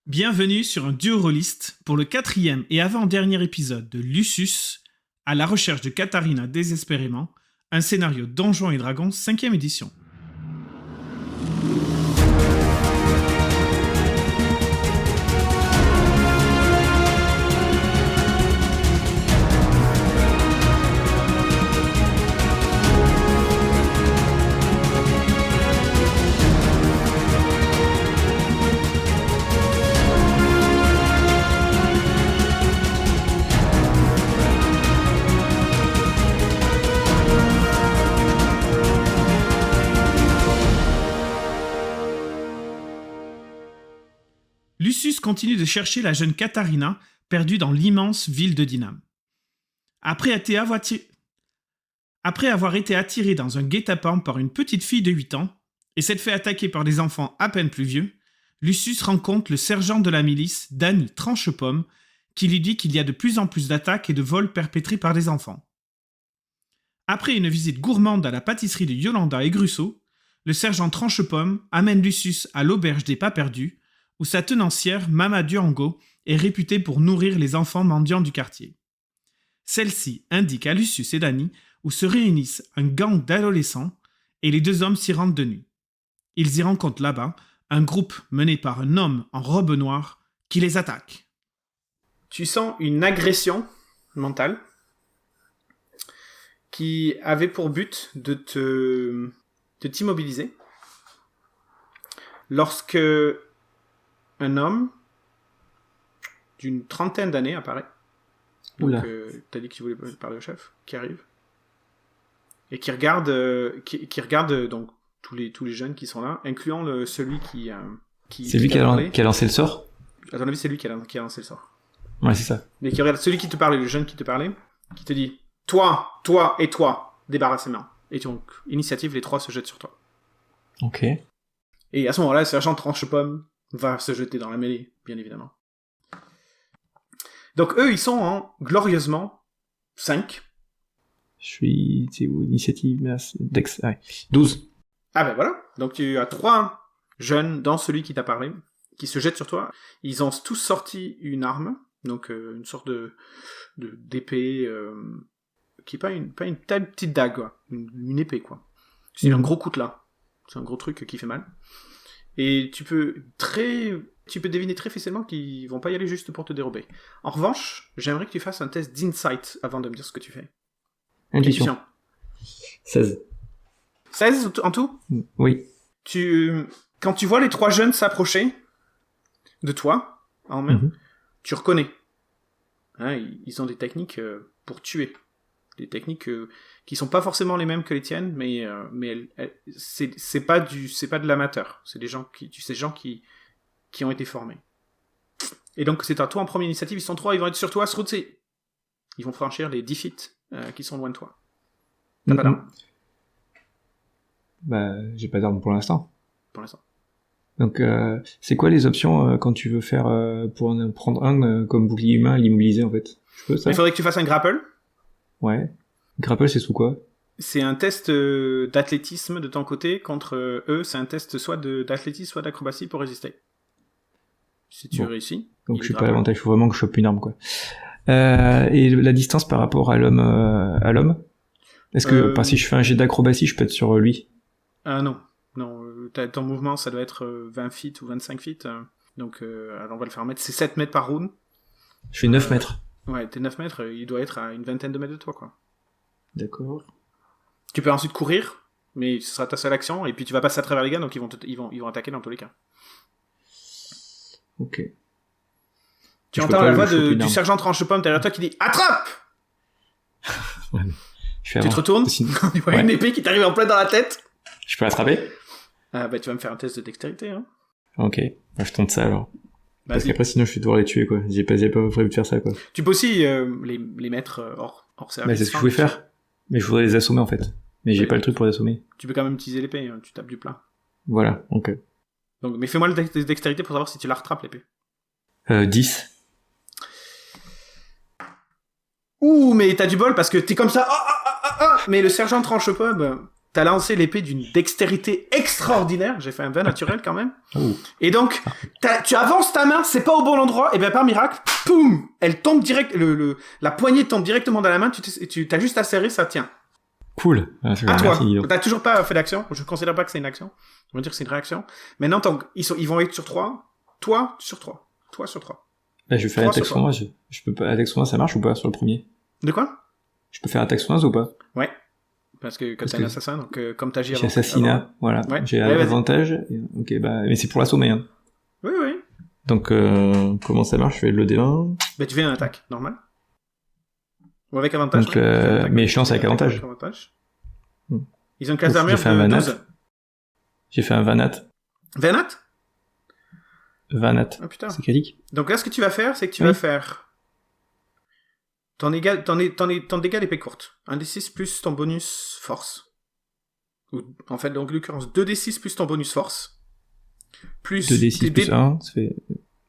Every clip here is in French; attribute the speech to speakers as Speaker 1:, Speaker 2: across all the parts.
Speaker 1: Bienvenue sur un duo rôliste pour le 4e et avant-dernier épisode de Lucius, à la recherche de Katharina désespérément, un scénario Donjons et Dragons 5e édition. Lucius continue de chercher la jeune Katharina, perdue dans l'immense ville de Dinam. Après avoir été attiré dans un guet-apens par une petite fille de 8 ans, et s'être fait attaquer par des enfants à peine plus vieux, Lucius rencontre le sergent de la milice, Danny Tranchepomme, qui lui dit qu'il y a de plus en plus d'attaques et de vols perpétrés par des enfants. Après une visite gourmande à la pâtisserie de Yolanda et Grusso, le sergent Tranchepomme amène Lucius à l'auberge des pas perdus, où sa tenancière, Mama Durango, est réputée pour nourrir les enfants mendiants du quartier. Celle-ci indique à Lucius et Danny où se réunissent un gang d'adolescents et les deux hommes s'y rendent de nuit. Ils y rencontrent là-bas un groupe mené par un homme en robe noire qui les attaque. Tu sens une agression mentale qui avait pour but de t'immobiliser lorsque un homme d'une trentaine d'années apparaît. Donc, t'as dit que tu voulais parler au chef, qui arrive et qui regarde donc tous les jeunes qui sont là, incluant celui qui
Speaker 2: c'est lui qui a lancé le sort.
Speaker 1: À ton avis, c'est lui qui a lancé le sort.
Speaker 2: Ouais, c'est ça.
Speaker 1: Mais qui regarde celui qui te parlait, le jeune qui te parlait, qui te dit toi et toi, débarrassez-moi. Et donc, initiative, les trois se jettent sur toi.
Speaker 2: Ok.
Speaker 1: Et à ce moment-là, le sergent Tranchepomme va se jeter dans la mêlée, bien évidemment. Donc eux, ils sont en glorieusement 5.
Speaker 2: C'est où initiative, Dex, ouais. 12.
Speaker 1: Ah ben voilà, donc tu as 3 jeunes dans celui qui t'a parlé, qui se jettent sur toi. Ils ont tous sorti une arme, donc une sorte d'épée, qui est pas une petite dague, quoi. Une épée, quoi. C'est un gros coutelas. C'est un gros truc qui fait mal. Et tu peux deviner très facilement qu'ils vont pas y aller juste pour te dérober. En revanche, j'aimerais que tu fasses un test d'insight avant de me dire ce que tu fais.
Speaker 2: Intuition. 16.
Speaker 1: 16 en tout ?
Speaker 2: Oui.
Speaker 1: Quand tu vois les 3 jeunes s'approcher de toi, en main, tu reconnais. Hein, ils ont des techniques pour tuer. Des techniques qui sont pas forcément les mêmes que les tiennes, mais c'est pas de l'amateur. C'est des gens qui ont été formés. Et donc c'est à toi en première initiative. Ils sont 3, ils vont être sur toi. Ils vont franchir les 10 feet qui sont loin de toi. T'as pas d'arme ?
Speaker 2: Bah, j'ai pas d'arme pour l'instant.
Speaker 1: Pour l'instant.
Speaker 2: Donc c'est quoi les options quand tu veux faire pour en prendre un comme bouclier humain, l'immobiliser en fait ? Je peux ça ?
Speaker 1: Il faudrait que tu fasses un grapple.
Speaker 2: Ouais. Grapple, c'est sous quoi ?
Speaker 1: C'est un test d'athlétisme de ton côté contre eux. C'est un test soit d'athlétisme, soit d'acrobatie pour résister. Si tu réussis.
Speaker 2: Donc je suis pas à l'avantage, il faut vraiment que je chope une arme, quoi. Et la distance par rapport à l'homme Est-ce que si je fais un jet d'acrobatie, je peux être sur lui ?
Speaker 1: Non. Ton mouvement, ça doit être 20 feet ou 25 feet. Donc alors on va le faire mettre. C'est 7 mètres par round.
Speaker 2: Je fais 9 mètres.
Speaker 1: Ouais, t'es 9 mètres, il doit être à une vingtaine de mètres de toi, quoi.
Speaker 2: D'accord.
Speaker 1: Tu peux ensuite courir, mais ce sera ta seule action, et puis tu vas passer à travers les gars, donc ils vont attaquer dans tous les cas.
Speaker 2: Ok.
Speaker 1: Tu entends la voix du sergent Tranchepomme derrière toi qui dit « Attrape !»
Speaker 2: Ouais,
Speaker 1: tu te retournes, tu vois une épée qui t'arrive en plein dans la tête.
Speaker 2: Je peux l'attraper ?
Speaker 1: Tu vas me faire un test de dextérité, hein.
Speaker 2: Ok, bah, je tente ça alors.
Speaker 1: Vas-y.
Speaker 2: Parce qu'après sinon je vais devoir les tuer, quoi. J'ai pas prévu de faire ça, quoi.
Speaker 1: Tu peux aussi les mettre hors service.
Speaker 2: Mais c'est ce que je voulais faire. Mais je voudrais les assommer en fait. Mais j'ai pas le truc pour les assommer.
Speaker 1: Tu peux quand même utiliser l'épée, hein. Tu tapes du plat.
Speaker 2: Voilà, ok.
Speaker 1: Donc, mais fais-moi le test de dextérité pour savoir si tu la rattrapes, l'épée.
Speaker 2: 10.
Speaker 1: Ouh, mais t'as du bol parce que t'es comme ça. Mais le sergent Tranchepomme, t'as lancé l'épée d'une dextérité extraordinaire. J'ai fait un 20 naturel quand même.
Speaker 2: Oh.
Speaker 1: Et donc, tu avances ta main, c'est pas au bon endroit, et bien par miracle, poum, elle tombe direct, la poignée tombe directement dans la main, tu t'as juste à serrer, ça tient.
Speaker 2: Cool.
Speaker 1: À toi. T'as toujours pas fait d'action. Je considère pas que c'est une action. On va dire que c'est une réaction. Maintenant, ils vont être sur 3. Toi sur 3. Toi sur 3.
Speaker 2: Là, je vais faire attaque sournoise. Je peux pas, attaque sournoise, ça marche ou pas sur le premier?
Speaker 1: De quoi?
Speaker 2: Je peux faire attaque sournoise ou pas?
Speaker 1: Ouais. Parce que t'es un assassin, donc comme t'agis
Speaker 2: avant. J'ai assassinat, voilà. Ouais. J'ai avantage. Ok, bah, mais c'est pour l'assommer, hein.
Speaker 1: Oui, oui.
Speaker 2: Donc, comment ça marche? Je fais le D1.
Speaker 1: Bah, tu fais une attaque, normal. Ou avec avantage.
Speaker 2: Donc, mais je lance avec avantage.
Speaker 1: Ils ont une classe d'armure de 12.
Speaker 2: J'ai fait un 20 nat.
Speaker 1: 20 nat?
Speaker 2: 20 nat.
Speaker 1: Oh, putain.
Speaker 2: C'est critique.
Speaker 1: Donc là, ce que tu vas faire, c'est que tu vas faire ton dégât d'épée courte. 1d6 plus ton bonus force. Ou, en fait, donc, en l'occurrence, 2d6 plus ton bonus force. Plus
Speaker 2: 2d6 plus 1, ça fait...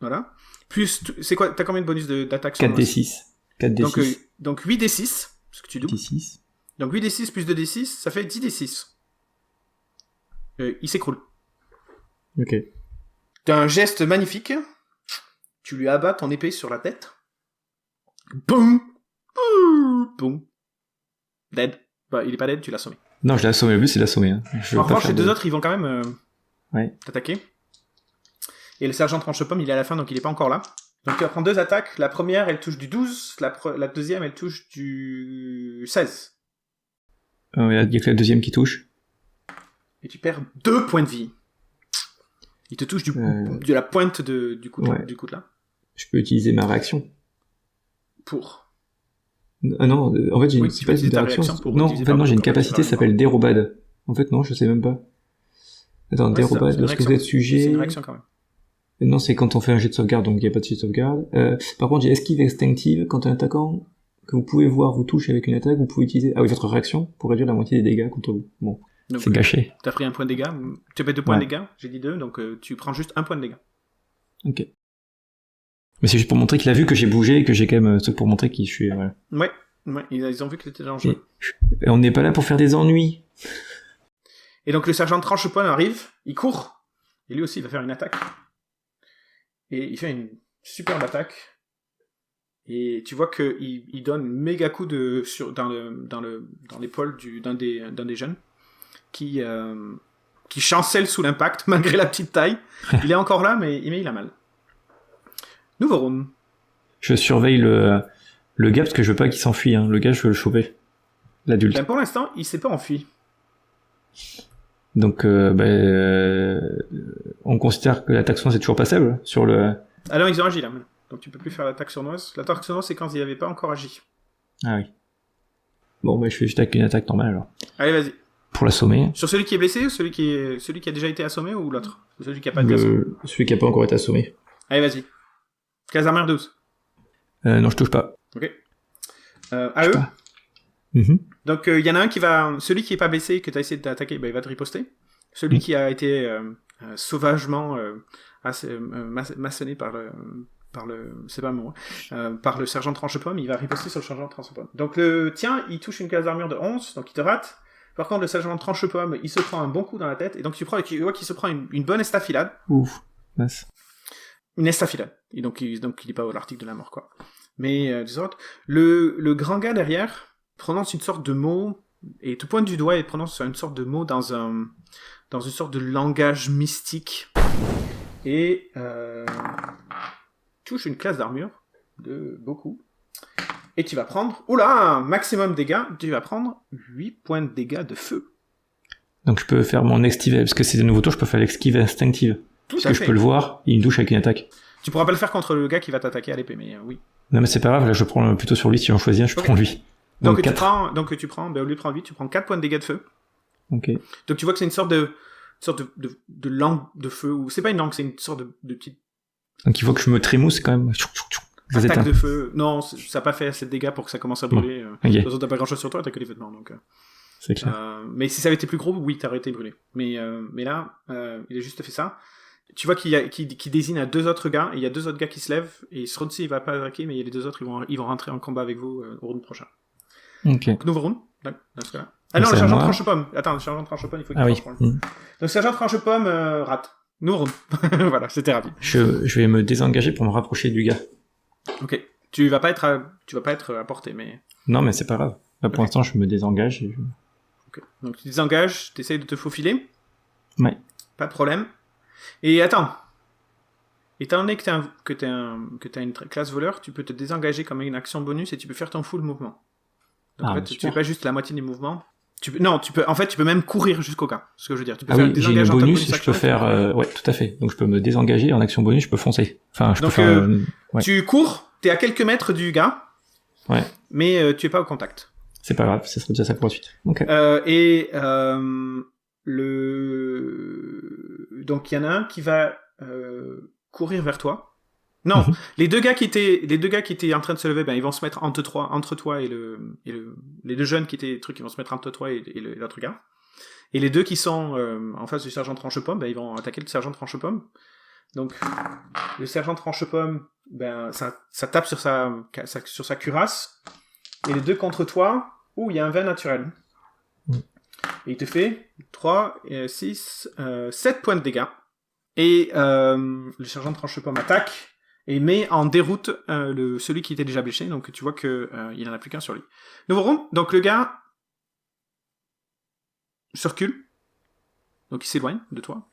Speaker 1: Voilà. Plus, c'est quoi, t'as combien de bonus d'attaque?
Speaker 2: 4d6. 4d6.
Speaker 1: Donc 8d6, parce que tu doubles.
Speaker 2: D6.
Speaker 1: Donc 8d6 plus 2d6, ça fait 10d6. Il s'écroule.
Speaker 2: Ok.
Speaker 1: T'as un geste magnifique. Tu lui abats ton épée sur la tête. Boum! Boum. Dead. Bah, il est pas dead, tu l'as assommé.
Speaker 2: Non, je l'ai assommé, le but c'est l'assommer. Hein.
Speaker 1: En revanche, les deux autres, ils vont quand même t'attaquer. Et le sergent Tranche-Pomme, il est à la fin, donc il est pas encore là. Donc tu vas prendre 2 attaques. La première, elle touche du 12. La deuxième, elle touche du 16.
Speaker 2: Il y a que la deuxième qui touche.
Speaker 1: Et tu perds 2 points de vie. Il te touche de la pointe du coup de là.
Speaker 2: Je peux utiliser ma réaction.
Speaker 1: Pour.
Speaker 2: Ah non, en fait, c'est pas une réaction. Non, en fait, non, j'ai une capacité qui s'appelle dérobade. En fait, non, je sais même pas. Attends, dérobade, lorsque vous êtes sujet.
Speaker 1: C'est une réaction quand même.
Speaker 2: Non, c'est quand on fait un jet de sauvegarde, donc il n'y a pas de jet de sauvegarde. Par contre, j'ai esquive instinctive. Quand un attaquant que vous pouvez voir vous touche avec une attaque, vous pouvez utiliser votre réaction pour réduire la moitié des dégâts contre vous. Bon, donc, c'est gâché.
Speaker 1: T'as pris un point de dégâts. Tu as fait 2 points de dégâts, j'ai dit 2, donc tu prends juste 1 point de dégâts.
Speaker 2: Ok. Mais c'est juste pour montrer qu'il a vu que j'ai bougé et que j'ai quand même... C'est pour montrer qu'il suis... Voilà.
Speaker 1: Ouais, ils ont vu que c'était dangereux.
Speaker 2: Et on n'est pas là pour faire des ennuis.
Speaker 1: Et donc le sergent Tranche-Pomme arrive, il court, et lui aussi il va faire une attaque. Et il fait une superbe attaque. Et tu vois qu'il donne un méga coup dans l'épaule d'un des jeunes qui chancelle sous l'impact malgré la petite taille. Il est encore là, mais il a mal. Nouveau round.
Speaker 2: Je surveille le gars parce que je veux pas qu'il s'enfuit. Hein. Le gars, je veux le choper. L'adulte.
Speaker 1: Ben pour l'instant, il s'est pas enfui.
Speaker 2: Donc, on considère que l'attaque sournoise est toujours passable sur le...
Speaker 1: Ah non, ils ont agi là. Donc tu peux plus faire l'attaque sournoise. L'attaque sournoise, c'est quand ils n'avaient pas encore agi.
Speaker 2: Ah oui. Bon, je fais juste avec une attaque normale alors.
Speaker 1: Allez, vas-y.
Speaker 2: Pour l'assommer.
Speaker 1: Sur celui qui est blessé ou celui qui a déjà été assommé ou l'autre? Celui qui a pas été assommé.
Speaker 2: Celui qui a pas encore été assommé.
Speaker 1: Allez, vas-y. Classe d'armure 12.
Speaker 2: Non, je touche pas.
Speaker 1: Ok. À eux. Donc, il y en a un qui va... Celui qui est pas blessé, que tu as essayé d'attaquer, il va te riposter. Celui qui a été sauvagement maçonné par le... C'est pas un mot. Par le sergent Tranche-Pomme, il va riposter sur le sergent Tranche-Pomme. Donc, le tien, il touche une classe d'armure de 11, donc il te rate. Par contre, le sergent Tranche-Pomme, il se prend un bon coup dans la tête, et donc tu vois qu'il se prend une bonne estafilade.
Speaker 2: Ouf. Nice.
Speaker 1: Une estafilade. Et donc il est pas à l'article de la mort, quoi. Mais, le grand gars derrière prononce une sorte de mot, et te pointe du doigt et prononce une sorte de mot dans une sorte de langage mystique. Et touche une classe d'armure de beaucoup. Et tu vas prendre, oula, maximum dégâts, tu vas prendre 8 points de dégâts de feu.
Speaker 2: Donc je peux faire mon esquive, parce que c'est de nouveau tour, je peux faire l'esquive instinctive. Parce que je peux le voir, il me touche avec une attaque.
Speaker 1: Tu pourras pas le faire contre le gars qui va t'attaquer à l'épée, mais oui.
Speaker 2: Non mais c'est pas grave, là je prends plutôt sur lui, si on choisit un, je prends lui.
Speaker 1: Donc tu prends, au lieu de prendre 8, tu prends 4 points de dégâts de feu.
Speaker 2: Ok.
Speaker 1: Donc tu vois que c'est une sorte de langue de feu, ou c'est pas une langue, c'est une sorte de petite...
Speaker 2: Donc il faut que je me trémousse quand même.
Speaker 1: Attaque de feu. Non, ça n'a pas fait assez de dégâts pour que ça commence à brûler. De toute façon, t'as pas grand chose sur toi, t'as que les vêtements, donc...
Speaker 2: C'est clair.
Speaker 1: Mais si ça avait été plus gros, oui, t'aurais été brûlé. Mais là, il a juste fait ça. Tu vois qu'il désigne à 2 autres gars, et il y a 2 autres gars qui se lèvent, et ce round-ci, il va pas attaquer, mais il y a les 2 autres, ils vont rentrer en combat avec vous au round prochain.
Speaker 2: Ok.
Speaker 1: Donc, nouveau round, dans ce cas-là. Ah non,
Speaker 2: Donc,
Speaker 1: le
Speaker 2: c'est à
Speaker 1: sergent
Speaker 2: moi.
Speaker 1: tranche-pomme. Attends, le sergent tranche-pomme, il faut qu'il
Speaker 2: Ah oui.
Speaker 1: tranche. Donc, le sergent tranche-pomme rate. Nous, voilà, c'était rapide.
Speaker 2: Je vais me désengager pour me rapprocher du gars.
Speaker 1: Ok. Tu vas pas être à portée, mais...
Speaker 2: Non, mais c'est pas grave. Là, pour l'instant, je me désengage. Et
Speaker 1: Ok. Donc, tu désengages, tu essayes de te faufiler.
Speaker 2: Ouais.
Speaker 1: Pas de problème. Et attends. Étant donné que t'as une classe voleur, tu peux te désengager comme une action bonus et tu peux faire ton full mouvement. Donc en fait, tu fais pas juste la moitié des mouvements. Tu peux même courir jusqu'au gars. Ce que je veux dire. Tu peux
Speaker 2: Ah
Speaker 1: faire
Speaker 2: oui, j'ai une bonus, je peux faire... ouais, tout à fait. Donc je peux me désengager, en action bonus, je peux foncer. Enfin, je peux faire...
Speaker 1: ouais. Tu cours, t'es à quelques mètres du gars,
Speaker 2: ouais.
Speaker 1: Mais tu es pas au contact.
Speaker 2: C'est pas grave, ça sera déjà ça pour la suite. Okay.
Speaker 1: Donc il y en a un qui va courir vers toi. Non, les deux gars qui étaient en train de se lever, ben ils vont se mettre entre toi et les deux jeunes qui étaient trucs, ils vont se mettre entre toi et l'autre gars. Et les deux qui sont en face du sergent tranche-pomme, ben ils vont attaquer le sergent tranche-pomme. Donc le sergent tranche-pomme, ben ça tape sur sa cuirasse. Et les deux contre toi, il y a un 20 naturel. Et il te fait 3, 6, 7 points de dégâts. Et le sergent tranche-pomme attaque et met en déroute celui qui était déjà blessé, donc tu vois que il en a plus qu'un sur lui. Nouveau round, donc le gars se recule, donc il s'éloigne de toi,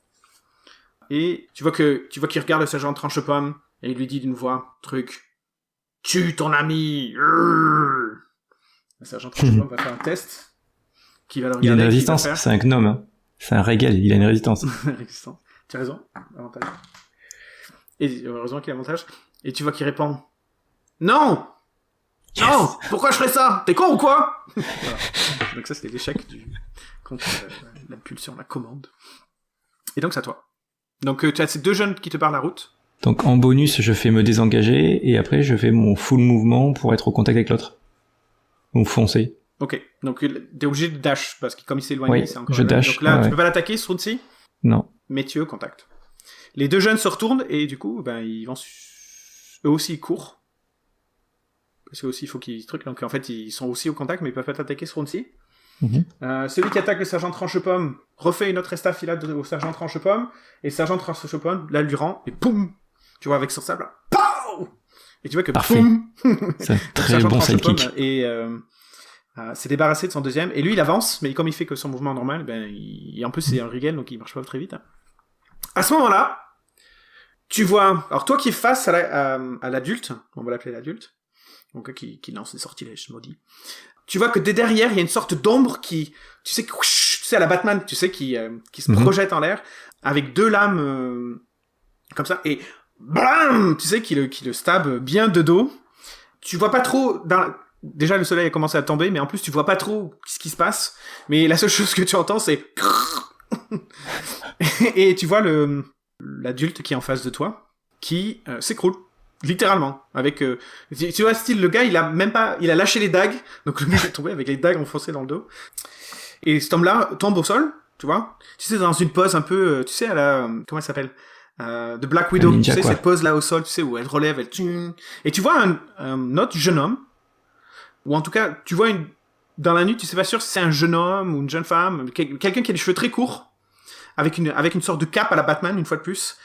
Speaker 1: et tu vois qu'il regarde le sergent tranche-pomme et il lui dit d'une voix tue ton ami. Le sergent tranche-pomme va faire un test qui va le regarder.
Speaker 2: Il a une résistance, c'est un gnome, hein. C'est un régal, il a une résistance.
Speaker 1: Tu as raison, avantage. Et heureusement qu'il a avantage. Et tu vois qu'il répond non. Yes. Non, pourquoi je ferais ça? T'es con ou quoi? Voilà. Donc ça c'était l'échec contre l'impulsion, la commande. Et donc c'est à toi. Donc tu as ces deux jeunes qui te parlent la route.
Speaker 2: Donc en bonus je fais me désengager et après je fais mon full mouvement pour être au contact avec l'autre. Ou foncer.
Speaker 1: Ok, donc t'es obligé de dash parce que comme il s'est éloigné,
Speaker 2: oui,
Speaker 1: c'est encore
Speaker 2: je dash.
Speaker 1: Donc là tu peux pas l'attaquer ce round-ci?
Speaker 2: Non.
Speaker 1: Mais tu es au contact. Les deux jeunes se retournent et du coup, ben ils vont eux aussi ils courent. Parce que aussi il faut qu'ils truquent. Donc en fait ils sont aussi au contact, mais ils peuvent pas t'attaquer ce round-ci. Celui qui attaque le sergent tranche-pomme refait une autre estafilade au sergent tranche-pomme et le sergent tranche-pomme là lui rend et poum, tu vois avec son sable là, pow, et tu vois que
Speaker 2: parfait.
Speaker 1: Poum
Speaker 2: c'est un très bon sidekick.
Speaker 1: Et s'est débarrassé de son deuxième et lui il avance, mais comme il fait que son mouvement normal, ben en plus c'est un Rigel donc il marche pas très vite. À ce moment-là, tu vois, alors toi qui es face à l'adulte, on va l'appeler l'adulte, donc qui lance des sortilèges maudits. Tu vois que derrière, il y a une sorte d'ombre qui, tu sais à la Batman, tu sais, qui se projette en l'air, avec deux lames comme ça, et blam, tu sais, qui le stab bien de dos. Tu vois pas trop, déjà le soleil a commencé à tomber, mais en plus tu vois pas trop ce qui se passe, mais la seule chose que tu entends c'est et tu vois l'adulte qui est en face de toi, qui s'écroule. Littéralement, avec tu vois style le gars il a lâché les dagues, donc le gars est tombé avec les dagues enfoncées dans le dos, et cet homme-là tombe au sol, tu vois, tu sais dans une pose un peu, tu sais à la comment elle s'appelle, de Black Widow, ninja, tu sais cette pose là au sol, tu sais où elle relève, et tu vois un autre jeune homme, ou en tout cas tu vois dans la nuit, tu sais pas sûr si c'est un jeune homme ou une jeune femme, quelqu'un qui a les cheveux très courts, avec une sorte de cape à la Batman une fois de plus,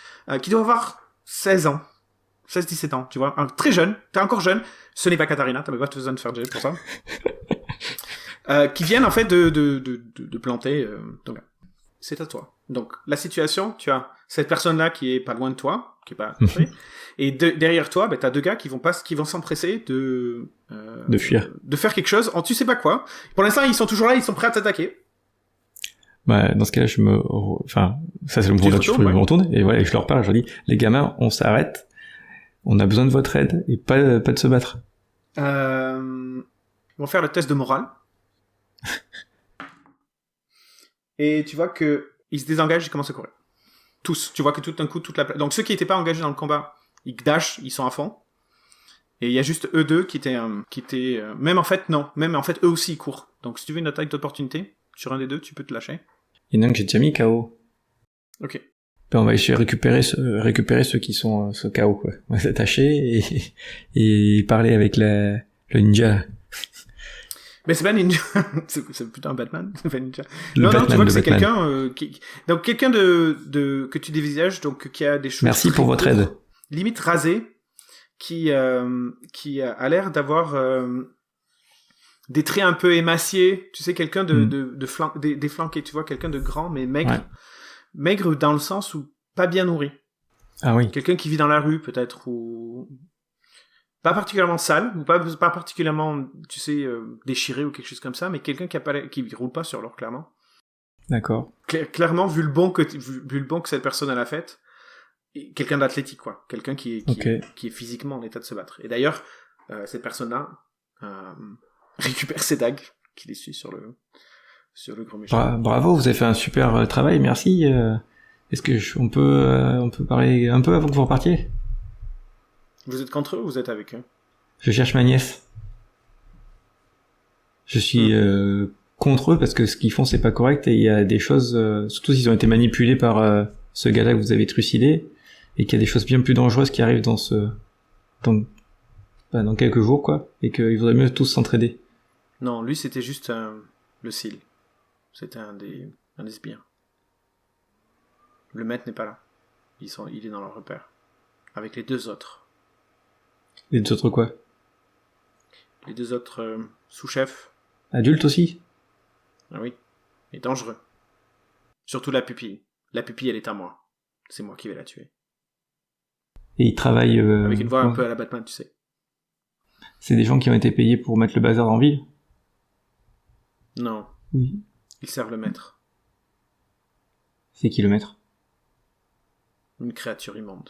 Speaker 1: qui doit avoir 16 ans. 16-17 ans, tu vois, très jeune, t'es encore jeune, ce n'est pas Katharina, t'as même pas besoin de faire jet pour ça, qui viennent en fait de planter, donc c'est à toi. Donc la situation, tu as cette personne-là qui est pas loin de toi, qui est pas et derrière toi, ben t'as deux gars qui vont s'empresser de
Speaker 2: fuir,
Speaker 1: de faire quelque chose, tu sais pas quoi. Pour l'instant, ils sont toujours là, ils sont prêts à t'attaquer.
Speaker 2: Bah, dans ce cas-là, ça c'est le moment où je peux me retourner, et voilà, et je leur parle, je leur dis, les gamins, on s'arrête. On a besoin de votre aide et pas de se battre.
Speaker 1: Ils vont faire le test de morale. Et tu vois que ils se désengagent, ils commencent à courir. Tous. Tu vois que tout d'un coup, donc ceux qui n'étaient pas engagés dans le combat, ils dashent, ils sont à fond. Et il y a juste eux deux qui étaient même en fait eux aussi ils courent. Donc si tu veux une attaque d'opportunité sur un des deux, tu peux te lâcher.
Speaker 2: Il y en a un que j'ai déjà mis KO.
Speaker 1: Ok.
Speaker 2: Ben, on va essayer de récupérer ceux qui sont ce KO, quoi. On va s'attacher et parler avec le ninja.
Speaker 1: Mais c'est pas Ninja. c'est plutôt un Batman. C'est pas Ninja.
Speaker 2: Le
Speaker 1: Non,
Speaker 2: Batman,
Speaker 1: tu vois
Speaker 2: le
Speaker 1: que c'est
Speaker 2: Batman.
Speaker 1: quelqu'un donc quelqu'un que tu dévisages, donc qui a des cheveux
Speaker 2: Merci
Speaker 1: très
Speaker 2: pour votre
Speaker 1: courts,
Speaker 2: aide.
Speaker 1: limite rasés, qui a l'air d'avoir des traits un peu émaciés. Tu sais, quelqu'un déflanqué. Tu vois, quelqu'un de grand mais maigre.
Speaker 2: Ouais.
Speaker 1: Maigre dans le sens où pas bien nourri.
Speaker 2: Ah oui.
Speaker 1: Quelqu'un qui vit dans la rue peut-être, ou pas particulièrement sale, ou pas particulièrement, tu sais, déchiré ou quelque chose comme ça, mais quelqu'un qui roule pas sur l'or, clairement.
Speaker 2: D'accord.
Speaker 1: Clairement, vu le bon que cette personne a fait, quelqu'un d'athlétique, quoi. Quelqu'un qui est physiquement en état de se battre. Et d'ailleurs, cette personne-là récupère ses dagues qu'il essuie sur le gros méchant.
Speaker 2: Bravo, vous avez fait un super travail, merci. Est-ce que on peut parler un peu avant que vous repartiez?
Speaker 1: Vous êtes contre eux ou vous êtes avec eux?
Speaker 2: Je cherche ma nièce. Je suis contre eux parce que ce qu'ils font c'est pas correct et il y a des choses, surtout s'ils ont été manipulés par ce gars-là que vous avez trucidé, et qu'il y a des choses bien plus dangereuses qui arrivent dans quelques jours, quoi, et qu'il vaudrait mieux tous s'entraider.
Speaker 1: Non, lui c'était juste le SEAL. C'était un des sbires. Le maître n'est pas là. Il est dans leur repère. Avec les deux autres.
Speaker 2: Les deux autres quoi?
Speaker 1: Les deux autres sous-chefs.
Speaker 2: Adultes aussi?
Speaker 1: Ah oui. Et dangereux. Surtout la pupille. La pupille, elle est à moi. C'est moi qui vais la tuer.
Speaker 2: Et ils travaillent...
Speaker 1: avec une voix un peu à la Batman, tu sais.
Speaker 2: C'est des gens qui ont été payés pour mettre le bazar en ville?
Speaker 1: Non.
Speaker 2: Oui.
Speaker 1: Ils servent le maître.
Speaker 2: C'est qui le maître?
Speaker 1: Une créature immonde.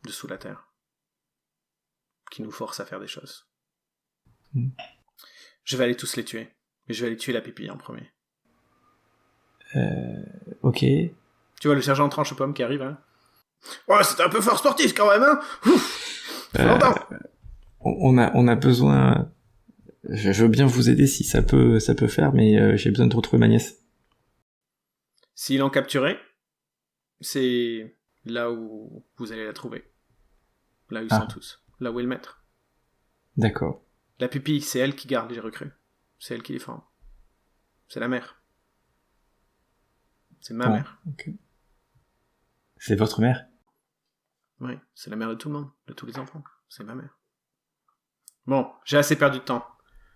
Speaker 1: Dessous la terre. Qui nous force à faire des choses. Je vais aller tous les tuer. Mais je vais aller tuer la pupille en premier.
Speaker 2: Ok.
Speaker 1: Tu vois le sergent Tranche-Pomme qui arrive, hein? Ouais, c'était un peu fort sportif quand même, hein?
Speaker 2: On a besoin... Je veux bien vous aider si ça peut faire, mais j'ai besoin de retrouver ma nièce.
Speaker 1: S'ils l'ont capturée, c'est là où vous allez la trouver. Là où ils sont tous. Là où est le maître.
Speaker 2: D'accord.
Speaker 1: La pupille, c'est elle qui garde les recrues. C'est elle qui les forme. C'est la mère. C'est ma mère.
Speaker 2: Okay. C'est votre mère?
Speaker 1: Oui, c'est la mère de tout le monde, de tous les enfants. C'est ma mère. Bon, j'ai assez perdu de temps.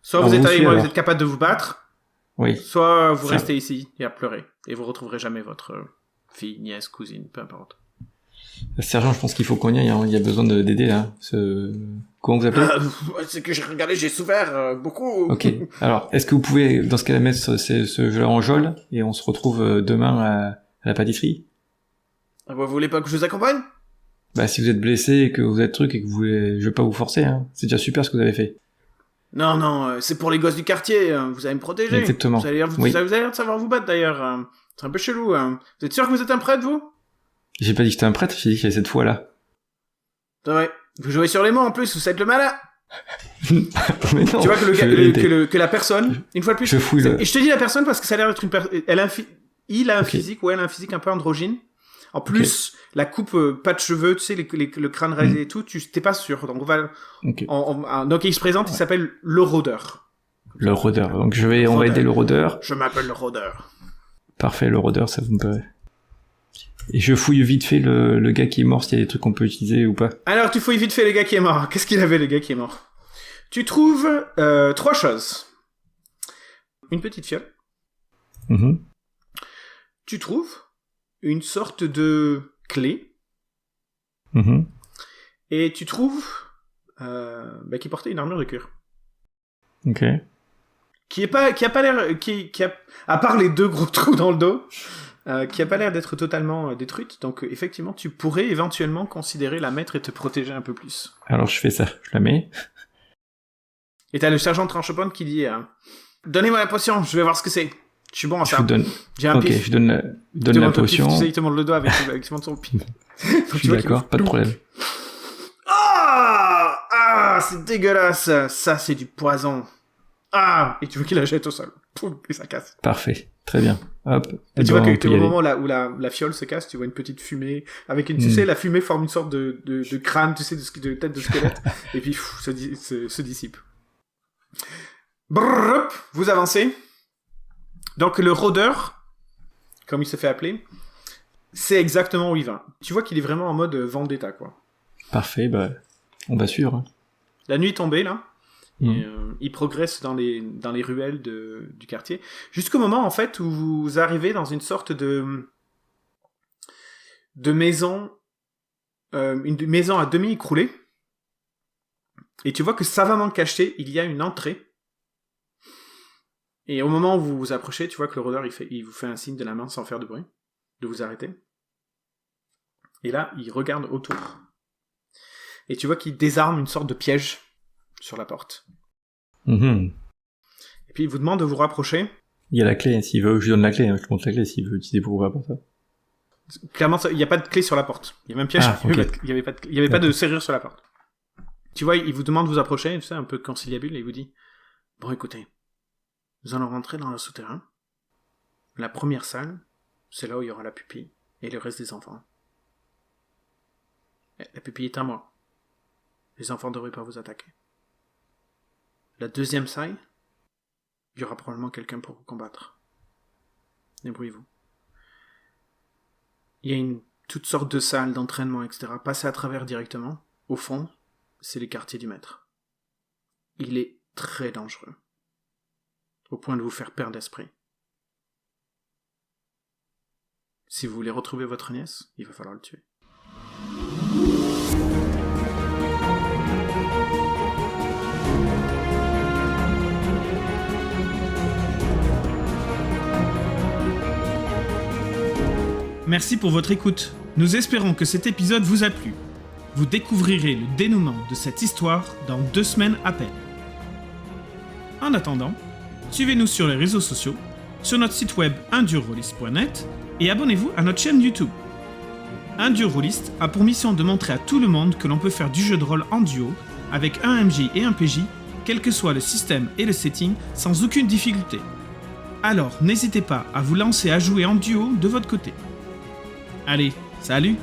Speaker 1: Soit vous êtes avec moi, vous êtes capable de vous battre.
Speaker 2: Oui.
Speaker 1: Soit vous restez ici et à pleurer. Et vous retrouverez jamais votre fille, nièce, cousine, peu importe.
Speaker 2: Sergent, je pense qu'il faut qu'on y aille. Hein. Il y a besoin d'aider là. Comment vous appelez?
Speaker 1: C'est que j'ai regardé, j'ai souffert beaucoup.
Speaker 2: Ok. Alors, est-ce que vous pouvez, dans ce cas-là, mettre ce jeu-là en geôle et on se retrouve demain à la pâtisserie?
Speaker 1: Vous voulez pas que je vous accompagne?
Speaker 2: Bah, si vous êtes blessé et que vous êtes truc et que vous voulez, je vais pas vous forcer. Hein. C'est déjà super ce que vous avez fait.
Speaker 1: Non, c'est pour les gosses du quartier. Vous allez me protéger.
Speaker 2: Exactement.
Speaker 1: Vous allez l'air de savoir vous battre d'ailleurs. C'est un peu chelou. Vous êtes sûr que vous êtes un prêtre, vous?
Speaker 2: J'ai pas dit que j'étais un prêtre, j'ai dit que j'avais cette foi-là.
Speaker 1: C'est vrai. Vous jouez sur les mots en plus, vous êtes le malin.
Speaker 2: Mais non,
Speaker 1: tu vois que la personne, une fois de plus,
Speaker 2: et
Speaker 1: je te dis la personne parce que ça a l'air d'être une personne. Il a un physique, elle a un physique un peu androgyne. En plus, la coupe, pas de cheveux, tu sais, le crâne rasé et tout, t'es pas sûr. Donc on va, donc il se présente, il s'appelle le rôdeur.
Speaker 2: Le rôdeur. Donc on va aider le rôdeur.
Speaker 1: Je m'appelle le rôdeur.
Speaker 2: Parfait, le rôdeur, ça vous me paraît. Et je fouille vite fait le gars qui est mort, s'il y a des trucs qu'on peut utiliser ou pas.
Speaker 1: Alors, tu fouilles vite fait le gars qui est mort. Qu'est-ce qu'il avait, le gars qui est mort? Tu trouves 3 choses. Une petite fiole.
Speaker 2: Mm-hmm.
Speaker 1: Tu trouves une sorte de clé.
Speaker 2: Mm-hmm.
Speaker 1: Et tu trouves qui portait une armure de cuir.
Speaker 2: Ok.
Speaker 1: Qui a pas l'air... à part les 2 gros trous dans le dos... qui a pas l'air d'être totalement détruite, donc effectivement tu pourrais éventuellement considérer la mettre et te protéger un peu plus.
Speaker 2: Alors je fais ça, je la mets.
Speaker 1: Et t'as le sergent Tranche-Pomme qui dit donnez-moi la potion, je vais voir ce que c'est. Je suis bon à ça.
Speaker 2: Je vous donne.
Speaker 1: J'ai un pif.
Speaker 2: Je donne la potion.
Speaker 1: Pif, tu sais, il te montre le doigt avec son pif.
Speaker 2: Je suis d'accord, pas de problème.
Speaker 1: Ah, c'est dégueulasse. Ça c'est du poison. Ah, et tu vois qu'il la jette au sol. Poum, et ça casse.
Speaker 2: Parfait, très bien. Hop.
Speaker 1: Et tu vois que au moment là où la fiole se casse, tu vois une petite fumée avec tu sais, la fumée forme une sorte de crâne, tu sais, de tête de squelette, et puis se dissipe. Brrr, vous avancez. Donc le rôdeur, comme il se fait appeler, c'est exactement où il va. Tu vois qu'il est vraiment en mode vendetta, quoi.
Speaker 2: Parfait, bah, on va suivre. Hein.
Speaker 1: La nuit est tombée, là. Et, il progresse dans les ruelles du quartier. Jusqu'au moment, en fait, où vous arrivez dans une sorte de maison, une maison à demi écroulée. Et tu vois que savamment caché, il y a une entrée. Et au moment où vous vous approchez, tu vois que le rôdeur, il vous fait un signe de la main sans faire de bruit, de vous arrêter. Et là, il regarde autour. Et tu vois qu'il désarme une sorte de piège sur la porte.
Speaker 2: Mm-hmm.
Speaker 1: Et puis il vous demande de vous rapprocher.
Speaker 2: Il y a la clé, s'il veut, je lui donne la clé, hein, je lui montre la clé s'il veut utiliser pour ouvrir la porte.
Speaker 1: Clairement, il n'y a pas de clé sur la porte. Il y avait un piège, il n'y avait pas de serrure sur la porte. Tu vois, il vous demande de vous approcher, tu sais, un peu conciliabule, et il vous dit « Bon, écoutez, nous allons rentrer dans le souterrain. La première salle, c'est là où il y aura la pupille et le reste des enfants. La pupille est à moi. Les enfants ne devraient pas vous attaquer. La deuxième salle, il y aura probablement quelqu'un pour vous combattre. Débrouillez-vous. Il y a toutes sortes de salles d'entraînement, etc. Passez à travers directement. Au fond, c'est les quartiers du maître. Il est très dangereux. Au point de vous faire perdre d'esprit. Si vous voulez retrouver votre nièce, il va falloir le tuer. Merci pour votre écoute. Nous espérons que cet épisode vous a plu. Vous découvrirez le dénouement de cette histoire dans 2 semaines à peine. En attendant, suivez-nous sur les réseaux sociaux, sur notre site web undurollist.net et abonnez-vous à notre chaîne YouTube. Un duo rôliste a pour mission de montrer à tout le monde que l'on peut faire du jeu de rôle en duo avec un MJ et un PJ, quel que soit le système et le setting, sans aucune difficulté. Alors n'hésitez pas à vous lancer à jouer en duo de votre côté. Allez, salut!